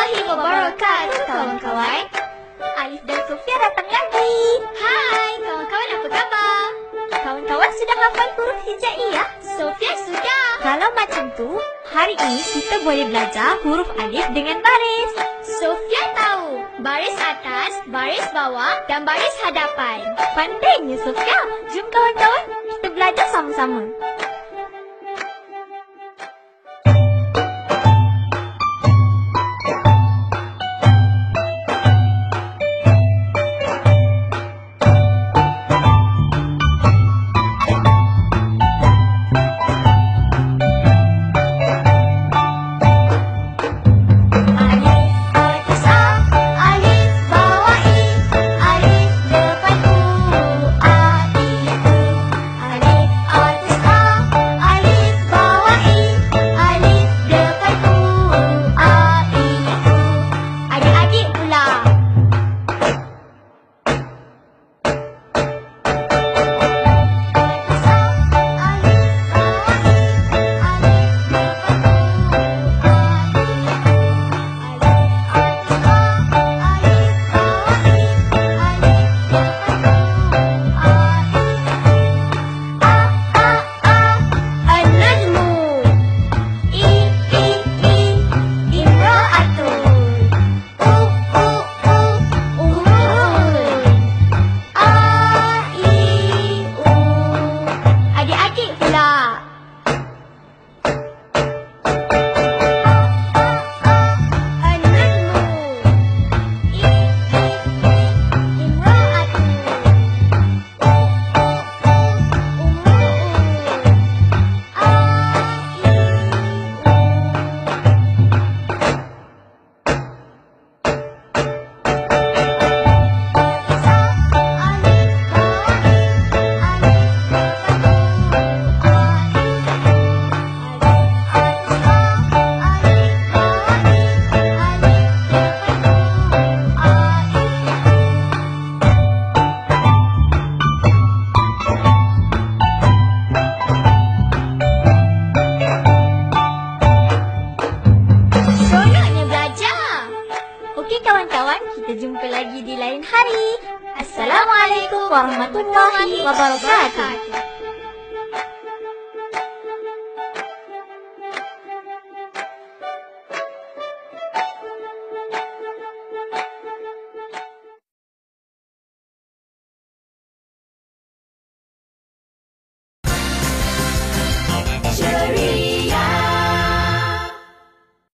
warahmatullahi wabarakatuh, kawan-kawan. Alif dan Sofia datang lagi. Hai, kawan-kawan, apa khabar? Kawan-kawan sudah hafal huruf hijaiyah? Sofia sudah. Kalau macam tu, hari ini kita boleh belajar huruf alif dengan baris. Sofia tahu baris atas, baris bawah dan baris hadapan. Pandainya Sofia. Jom kawan-kawan, kita belajar sama-sama. Kawan-kawan, kita jumpa lagi di lain hari. Assalamualaikum warahmatullahi wabarakatuh.